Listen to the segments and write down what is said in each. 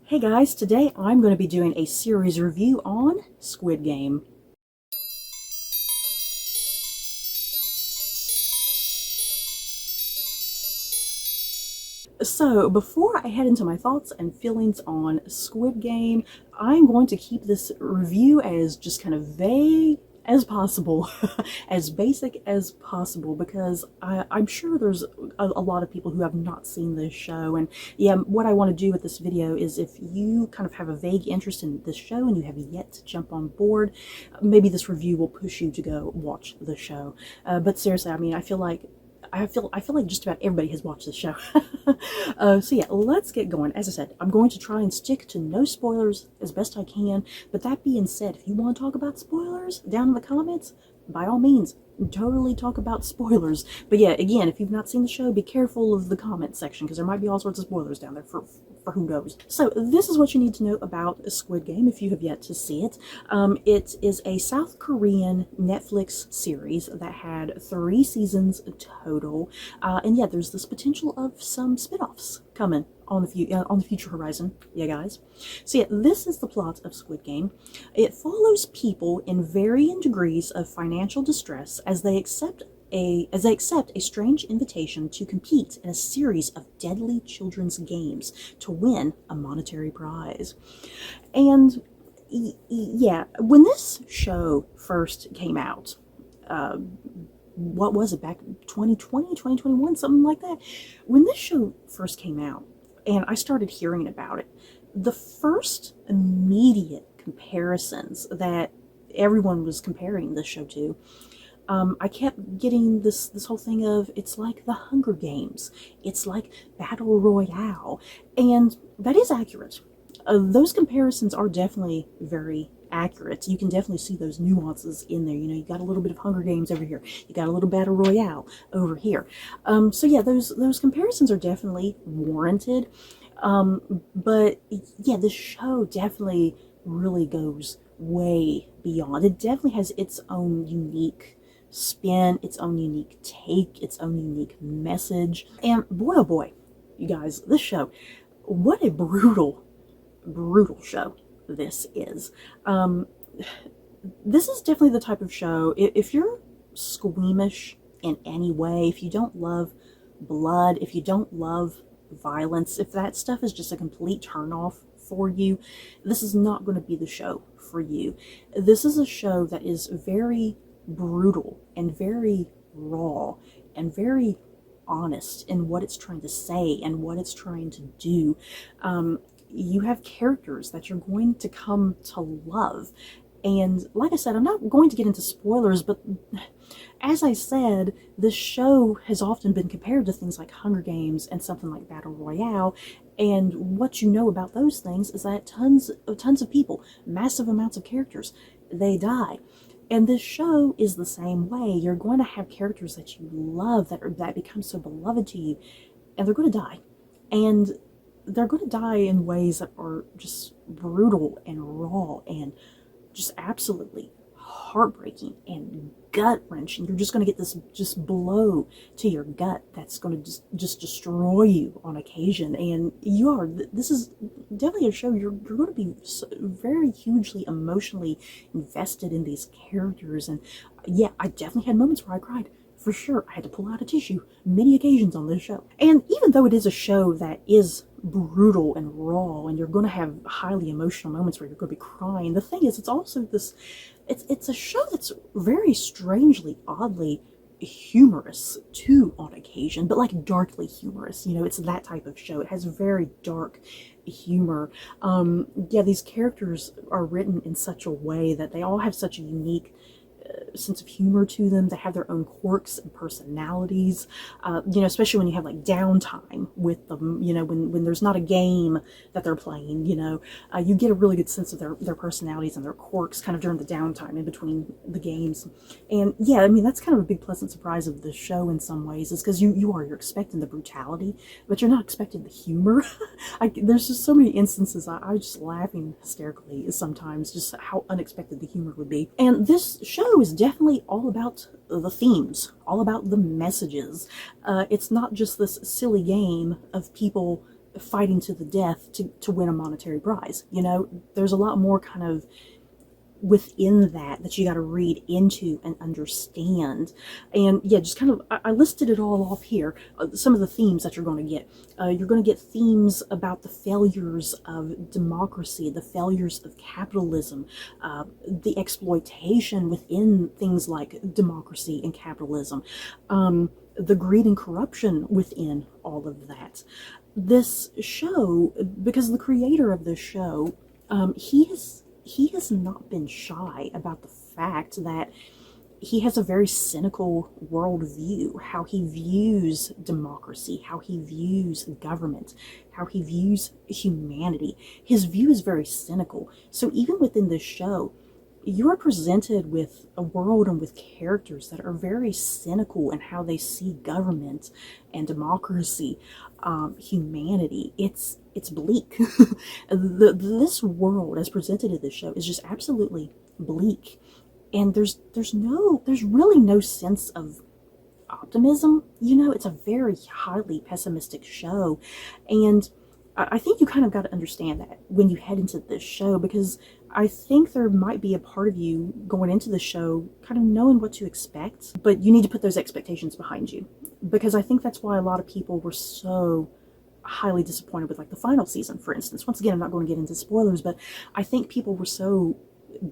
Hey guys, today I'm going to be doing a series review on Squid Game. So, before I head into my thoughts and feelings on Squid Game, I'm going to keep this review as just kind of vague as possible, as basic as possible, because I'm sure there's a lot of people who have not seen this show. And yeah, what I want to do with this video is, if you kind of have a vague interest in this show and you have yet to jump on board, maybe this review will push you to go watch the show. But seriously, I mean, I feel like just about everybody has watched this show. So yeah, let's get going. As I said, I'm going to try and stick to no spoilers as best I can. But that being said, if you want to talk about spoilers down in the comments, by all means, totally talk about spoilers. But yeah, again, if you've not seen the show, be careful of the comment section, because there might be all sorts of spoilers down there for who knows. So this is what you need to know about Squid Game if you have yet to see it. It is a South Korean Netflix series that had 3 seasons total, and yeah, there's this potential of some spin-offs coming on the future horizon, yeah guys. So yeah, this is the plot of Squid Game. It follows people in varying degrees of financial distress as they accept a strange invitation to compete in a series of deadly children's games to win a monetary prize. And yeah, when this show first came out, what was it, back 2020, 2021, something like that? When this show first came out and I started hearing about it, the first immediate comparisons that everyone was comparing this show to, I kept getting this whole thing of, it's like the Hunger Games, it's like Battle Royale, and that is accurate. Those comparisons are definitely very accurate. You can definitely see those nuances in there. You know, you got a little bit of Hunger Games over here, you got a little Battle Royale over here. So yeah, those comparisons are definitely warranted. But yeah, this show definitely really goes way beyond. It definitely has its own unique spin, its own unique take, its own unique message. And boy oh boy, you guys, this show, what a brutal show this is. This is definitely the type of show, if you're squeamish in any way, if you don't love blood, if you don't love violence, if that stuff is just a complete turnoff for you, this is not going to be the show for you. This is a show that is very brutal and very raw and very honest in what it's trying to say and what it's trying to do. You have characters that you're going to come to love. And like I said, I'm not going to get into spoilers, but as I said, this show has often been compared to things like Hunger Games and something like Battle Royale. And what you know about those things is that tons of people, massive amounts of characters, they die. And this show is the same way. You're going to have characters that you love, that become so beloved to you, and they're going to die. And they're going to die in ways that are just brutal and raw and just absolutely heartbreaking and gut-wrenching. You're just going to get this just blow to your gut that's going to just destroy you on occasion. And this is definitely a show you're going to be very hugely emotionally invested in these characters. And yeah, I definitely had moments where I cried. For sure, I had to pull out a tissue many occasions on this show. And even though it is a show that is brutal and raw, and you're going to have highly emotional moments where you're going to be crying, the thing is, it's also this, it's a show that's very strangely, oddly humorous too on occasion, but like darkly humorous. You know, it's that type of show. It has very dark humor. Yeah, these characters are written in such a way that they all have such a unique sense of humor to them. They have their own quirks and personalities, you know, especially when you have like downtime with them, you know, when there's not a game that they're playing, you know, you get a really good sense of their personalities and their quirks kind of during the downtime in between the games. And yeah, I mean, that's kind of a big pleasant surprise of the show in some ways, is because you're expecting the brutality, but you're not expecting the humor. There's just so many instances I was just laughing hysterically sometimes, just how unexpected the humor would be. And this show is definitely all about the themes, all about the messages. It's not just this silly game of people fighting to the death to win a monetary prize. You know, there's a lot more kind of within that you got to read into and understand. And yeah, just kind of, I listed it all off here, some of the themes that you're going to get. You're going to get themes about the failures of democracy, the failures of capitalism, the exploitation within things like democracy and capitalism, the greed and corruption within all of that. This show, because the creator of this show, he has not been shy about the fact that he has a very cynical worldview, how he views democracy, how he views government, how he views humanity. His view is very cynical. So even within this show, you are presented with a world and with characters that are very cynical in how they see government and democracy, humanity. It's bleak. This world as presented in this show is just absolutely bleak, and there's really no sense of optimism. You know, it's a very highly pessimistic show, and I think you kind of got to understand that when you head into this show, because I think there might be a part of you going into the show kind of knowing what to expect, but you need to put those expectations behind you, because I think that's why a lot of people were so highly disappointed with like the final season, for instance. Once again, I'm not going to get into spoilers, but I think people were so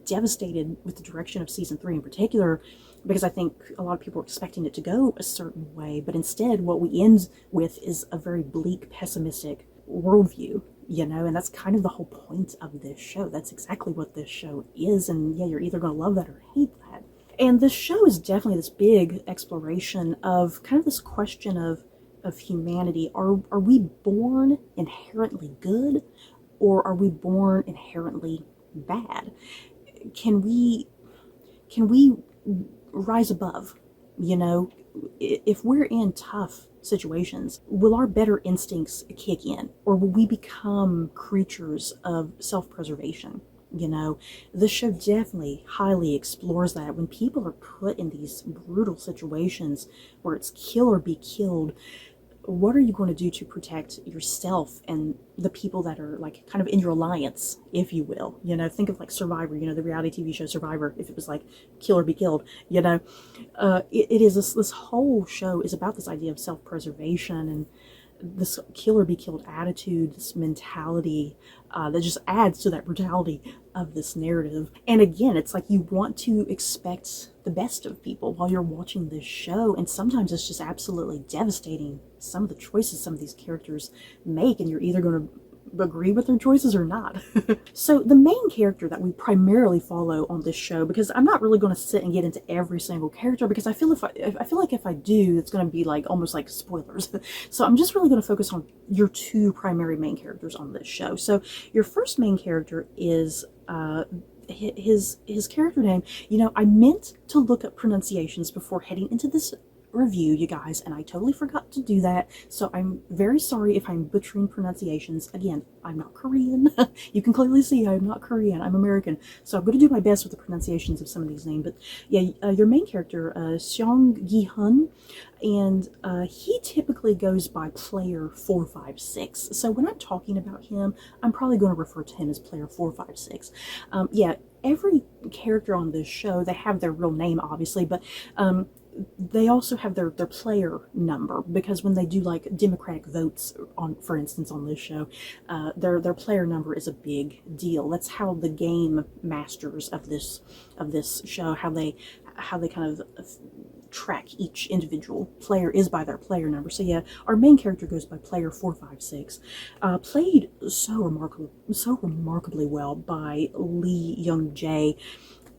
devastated with the direction of season 3 in particular, because I think a lot of people were expecting it to go a certain way, but instead what we end with is a very bleak, pessimistic worldview, you know, and that's kind of the whole point of this show. That's exactly what this show is, and yeah, you're either going to love that or hate that. And this show is definitely this big exploration of kind of this question of humanity. Are we born inherently good, or are we born inherently bad? Can we rise above? You know, if we're in tough situations, will our better instincts kick in, or will we become creatures of self-preservation? You know, this show definitely highly explores that. When people are put in these brutal situations where it's kill or be killed, what are you going to do to protect yourself and the people that are like kind of in your alliance, if you will? You know, think of like Survivor, you know, the reality TV show Survivor, if it was like kill or be killed, you know. It is this whole show is about this idea of self-preservation and this kill or be killed attitude, this mentality that just adds to that brutality of this narrative. And again, it's like you want to expect the best of people while you're watching this show, and sometimes it's just absolutely devastating, some of the choices some of these characters make, and you're either going to agree with their choices or not. So the main character that we primarily follow on this show, because I'm not really going to sit and get into every single character, because I feel like if I do, it's going to be like almost like spoilers. So I'm just really going to focus on your two primary main characters on this show. So your first main character is his character name. You know, I meant to look up pronunciations before heading into this review, you guys, and I totally forgot to do that, so I'm very sorry if I'm butchering pronunciations. Again, I'm not Korean. You can clearly see I'm not Korean, I'm American, so I'm going to do my best with the pronunciations of some of these names. But yeah, your main character, Jung-jae, and he typically goes by player 456. So when I'm talking about him, I'm probably going to refer to him as player 456. Yeah, every character on this show, they have their real name, obviously, but they also have their player number, because when they do like democratic votes on, for instance, on this show, their player number is a big deal. That's how the game masters of this show, how they kind of track each individual player is by their player number. So yeah, our main character goes by player 456, played so remarkably well by Jung-jae.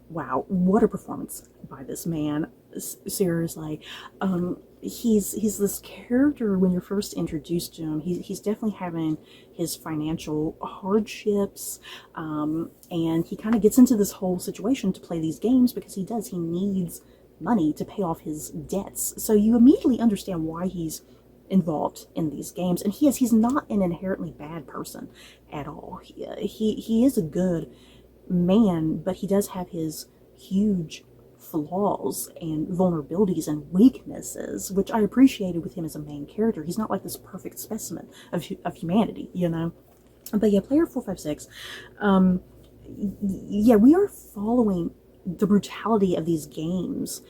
Wow, what a performance by this man. Seriously. He's this character when you're first introduced to him. He's definitely having his financial hardships, and he kind of gets into this whole situation to play these games because he needs money to pay off his debts. So you immediately understand why he's involved in these games, and he's not an inherently bad person at all. He is a good man, but he does have his huge flaws and vulnerabilities and weaknesses, which I appreciated with him as a main character. He's not like this perfect specimen of humanity, you know? But yeah, player 456, yeah, we are following the brutality of these games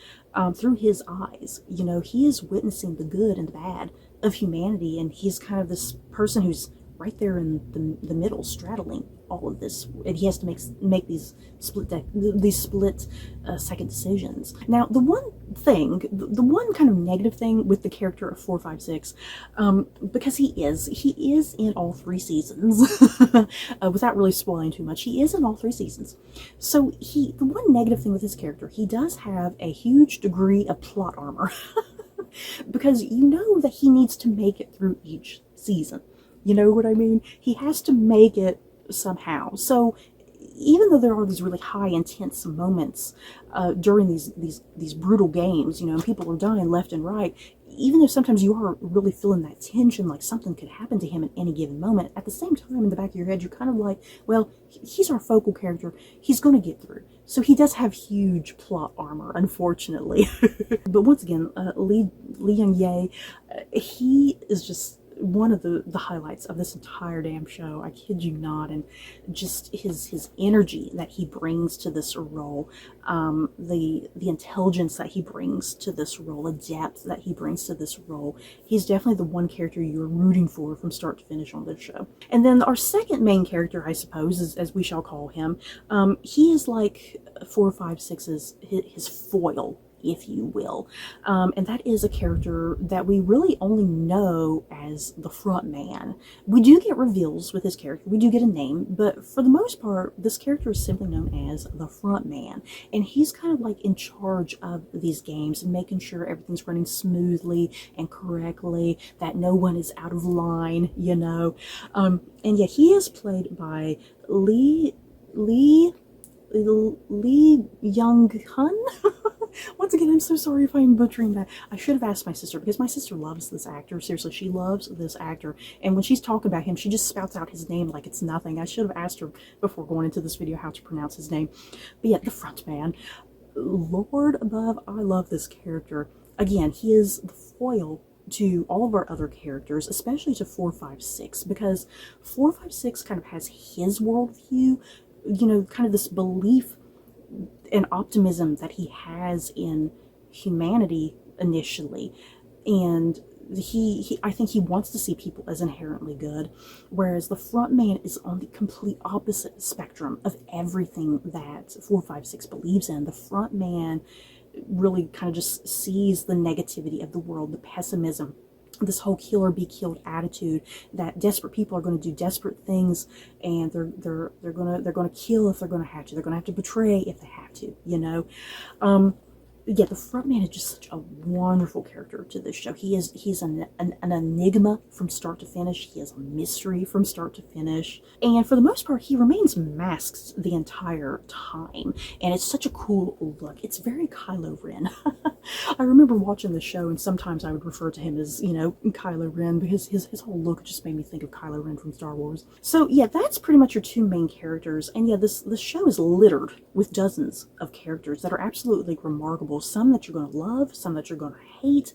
through his eyes. You know, he is witnessing the good and the bad of humanity, and he's kind of this person who's right there in the middle, straddling all of this, and he has to make these split second decisions. Now, the one kind of negative thing with the character of 456, because he is in all 3 seasons, without really spoiling too much, he is in all 3 seasons. So the one negative thing with his character, he does have a huge degree of plot armor, because you know that he needs to make it through each season. You know what I mean? He has to make it somehow. So even though there are these really high, intense moments during these brutal games, you know, and people are dying left and right, even though sometimes you are really feeling that tension, like something could happen to him at any given moment, at the same time, in the back of your head, you're kind of like, well, he's our focal character. He's going to get through. So he does have huge plot armor, unfortunately. But once again, Lee Jung-jae, he is just one of the highlights of this entire damn show. I kid you not. And just his energy that he brings to this role, the intelligence that he brings to this role, the depth that he brings to this role. He's definitely the one character you're rooting for from start to finish on this show. And then our second main character, I suppose, is, as we shall call him, he is like 456's his foil, if you will. And that is a character that we really only know as the front man. We do get reveals with his character, we do get a name, but for the most part, this character is simply known as the front man. And he's kind of like in charge of these games and making sure everything's running smoothly and correctly, that no one is out of line, you know. And yet he is played by Lee Byung-hun. Once again, I'm so sorry if I'm butchering that. I should have asked my sister, because my sister loves this actor. Seriously, she loves this actor. And when she's talking about him, she just spouts out his name like it's nothing. I should have asked her before going into this video how to pronounce his name. But yeah, the front man. Lord above, I love this character. Again, he is the foil to all of our other characters, especially to 456, because 456 kind of has his worldview, you know, kind of this belief and optimism that he has in humanity initially, and I think he wants to see people as inherently good, whereas the front man is on the complete opposite spectrum of everything that 456 believes in. The front man really kind of just sees the negativity of the world, the pessimism, this whole kill or be killed attitude, that desperate people are going to do desperate things, and they're going to kill if they're going to have to. They're going to have to betray if they have to, you know. Yeah, the front man is just such a wonderful character to this show. He's an enigma from start to finish. He is a mystery from start to finish. And for the most part, he remains masked the entire time. And it's such a cool look. It's very Kylo Ren. I remember watching the show, and sometimes I would refer to him as, you know, Kylo Ren, because his whole look just made me think of Kylo Ren from Star Wars. So yeah, that's pretty much your 2 main characters. And yeah, this show is littered with dozens of characters that are absolutely remarkable. Some that you're going to love, some that you're going to hate.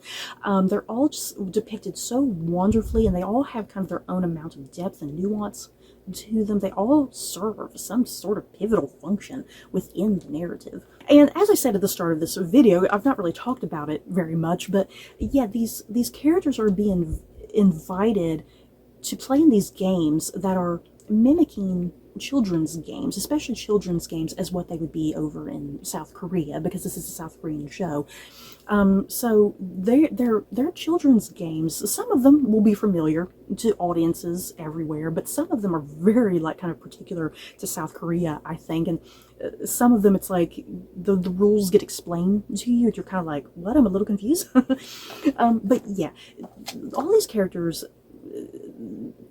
They're all just depicted so wonderfully, and they all have kind of their own amount of depth and nuance to them. They all serve some sort of pivotal function within the narrative. And as I said at the start of this video, I've not really talked about it very much, but yeah, these characters are being invited to play in these games that are mimicking children's games, especially children's games as what they would be over in South Korea, because this is a South Korean show. So they're children's games. Some of them will be familiar to audiences everywhere, but some of them are very, like, kind of particular to South Korea, I think. And some of them, it's like the rules get explained to you, and you're kind of like, what? I'm a little confused. But yeah, all these characters,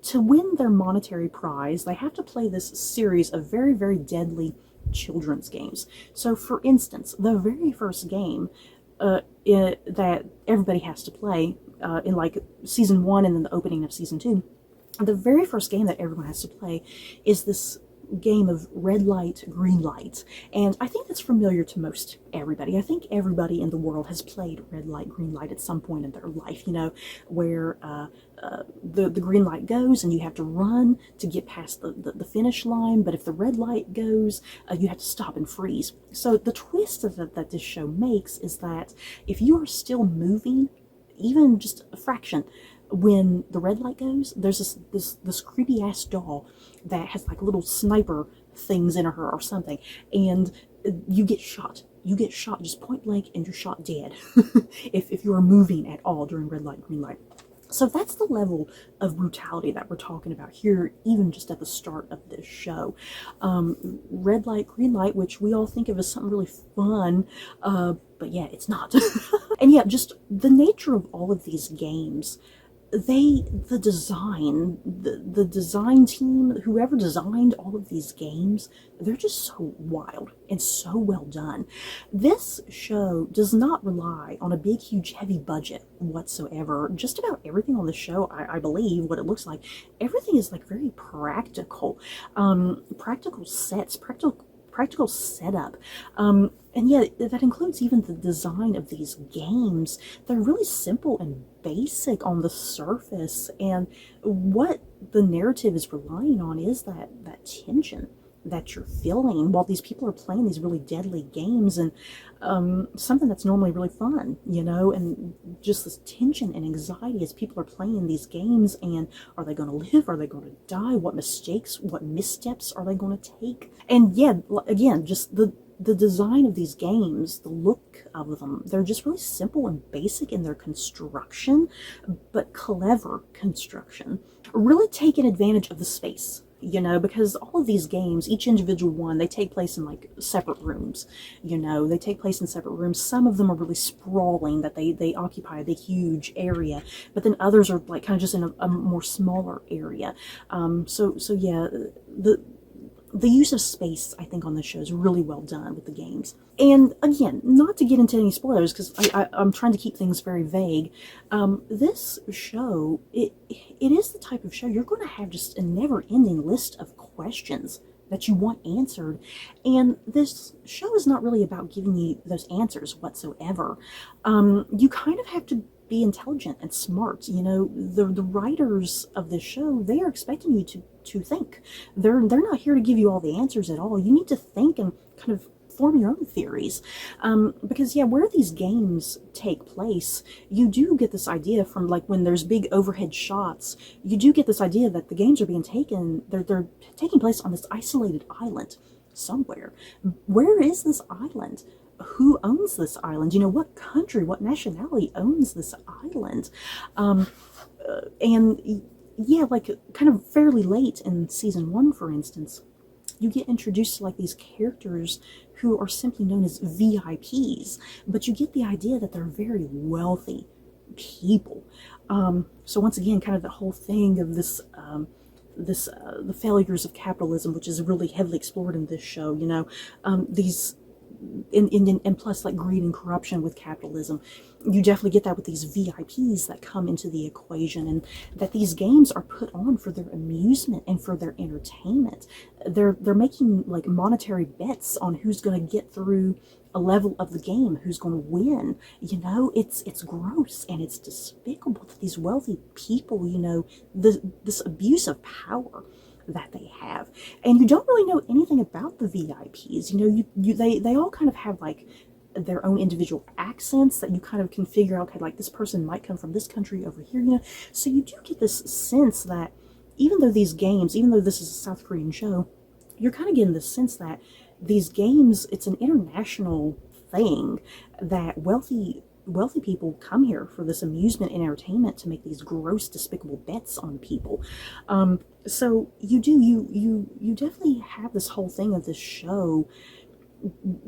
to win their monetary prize, they have to play this series of very, very deadly children's games. So, for instance, the very first game that everybody has to play in, like, season 1 and then the opening of season 2, the very first game that everyone has to play is this game of red light, green light. And I think that's familiar to most everybody. I think everybody in the world has played red light, green light at some point in their life, where the green light goes and you have to run to get past the finish line, but if the red light goes, you have to stop and freeze. So the twist that this show makes is that if you are still moving, even just a fraction, when the red light goes, there's this creepy ass doll that has like little sniper things in her or something, and you get shot. You get shot just point blank, and you're shot dead if you are moving at all during red light, green light. So that's the level of brutality that we're talking about here, even just at the start of this show. Red light, green light, which we all think of as something really fun, but yeah, it's not. And yeah, just the nature of all of these games, the design team, whoever designed all of these games, they're just so wild and so well done. This show does not rely on a big, huge, heavy budget whatsoever. Just about everything on the show, I believe, what it looks like, everything is like very practical. Practical sets, practical setup. And yeah, that includes even the design of these games. They're really simple and basic on the surface, and what the narrative is relying on is that tension that you're feeling while these people are playing these really deadly games, and something that's normally really fun, and just this tension and anxiety as people are playing these games, and are they going to live, are they going to die, what missteps are they going to take? And yeah, again, just the design of these games, the look of them, they're just really simple and basic in their construction, but clever construction. Really taking advantage of the space, because all of these games, each individual one, they take place in like separate rooms, they take place in separate rooms. Some of them are really sprawling, that they occupy a big, huge area, but then others are like kind of just in a more smaller area. So yeah, the use of space, I think, on this show is really well done with the games. And again, not to get into any spoilers, because I'm trying to keep things very vague, this show, it is the type of show you're going to have just a never-ending list of questions that you want answered. And this show is not really about giving you those answers whatsoever. You kind of have to be intelligent and smart. The writers of this show, they are expecting you to think. They're not here to give you all the answers at all. You need to think and kind of form your own theories. Because yeah, where these games take place, you do get this idea from like when there's big overhead shots, you do get this idea that the games are being taken, they're taking place on this isolated island somewhere. Where is this island? Who owns this island? What country, what nationality owns this island? And yeah, like kind of fairly late in season 1, for instance, you get introduced to like these characters who are simply known as VIPs, but you get the idea that they're very wealthy people. So once again, kind of the whole thing of this, the failures of capitalism, which is really heavily explored in this show, these, and plus like greed and corruption with capitalism. You definitely get that with these VIPs that come into the equation, and that these games are put on for their amusement and for their entertainment. They're making like monetary bets on who's going to get through a level of the game, who's going to win. It's gross and it's despicable that these wealthy people, this abuse of power that they have, and you don't really know anything about the VIPs. They all kind of have like their own individual accents that you kind of can figure out, okay, like this person might come from this country over here, so you do get this sense that even though this is a South Korean show, you're kind of getting the sense that these games, it's an international thing, that wealthy people come here for this amusement and entertainment to make these gross, despicable bets on people. So you definitely have this whole thing of this show.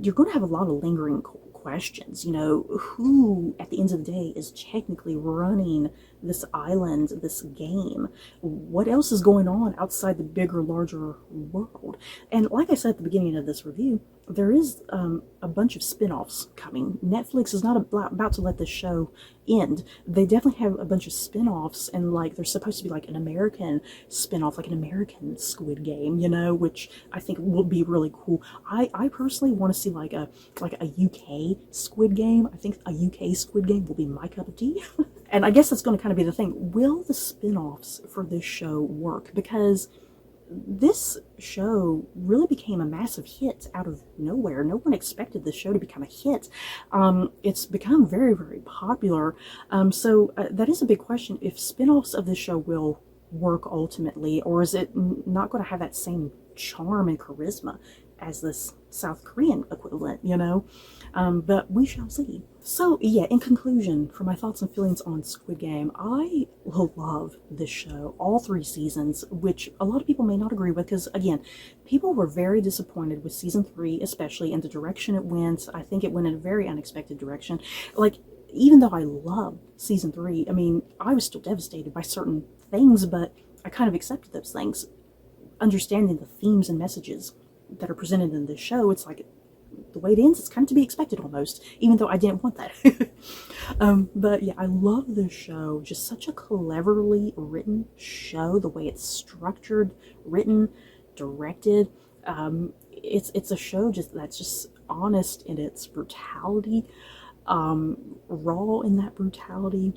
You're going to have a lot of lingering questions. Who at the end of the day is technically running this island, this game? What else is going on outside the bigger, larger world? And like I said at the beginning of this review, there is a bunch of spin-offs coming. Netflix is not about to let this show end. They definitely have a bunch of spin-offs, and like there's supposed to be like an American spin-off, like an American Squid Game, you know, which I think will be really cool. I personally want to see like a UK Squid Game. I think a UK Squid Game will be my cup of tea. And I guess that's going to kind of be the thing. Will the spin-offs for this show work? Because this show really became a massive hit out of nowhere. No one expected this show to become a hit. It's become very, very popular. So that is a big question, if spin-offs of this show will work ultimately, or is it not going to have that same charm and charisma as this South Korean equivalent, you know? But we shall see. So yeah, in conclusion, for my thoughts and feelings on Squid Game, I love this show, all 3 seasons, which a lot of people may not agree with, because again, people were very disappointed with season 3, especially in the direction it went. I think it went in a very unexpected direction. Like, even though I love season 3, I mean, I was still devastated by certain things, but I kind of accepted those things. Understanding the themes and messages that are presented in this show, it's like, the way it ends, it's kind of to be expected almost, even though I didn't want that. But yeah, I love this show. Just such a cleverly written show, the way it's structured, written, directed. It's a show that's just honest in its brutality, raw in that brutality.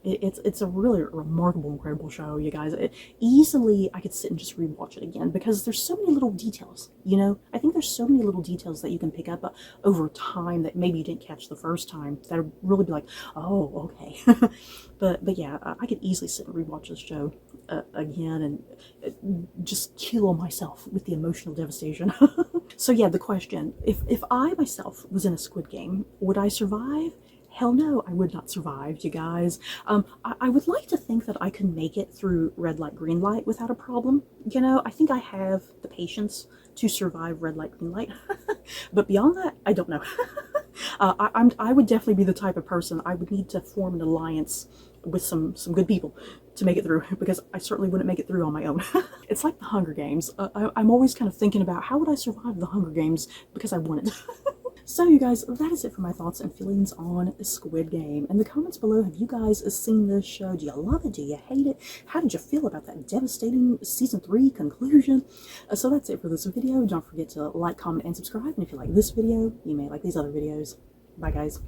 It's a really remarkable, incredible show, you guys. Easily, I could sit and just rewatch it again, because there's so many little details, you know? I think there's so many little details that you can pick up over time that maybe you didn't catch the first time, that would really be like, oh, okay. But yeah, I could easily sit and rewatch this show again and just kill myself with the emotional devastation. So yeah, the question, if I myself was in a Squid Game, would I survive? Hell no, I would not survive, you guys. I would like to think that I could make it through red light, green light without a problem. You know, I think I have the patience to survive red light, green light. But beyond that, I don't know. I would definitely be the type of person, I would need to form an alliance with some good people to make it through, because I certainly wouldn't make it through on my own. It's like the Hunger Games. I'm always kind of thinking about, how would I survive the Hunger Games, because I want it. So you guys, that is it for my thoughts and feelings on Squid Game. In the comments below, have you guys seen this show? Do you love it? Do you hate it? How did you feel about that devastating season 3 conclusion? So that's it for this video. Don't forget to like, comment, and subscribe. And if you like this video, you may like these other videos. Bye guys.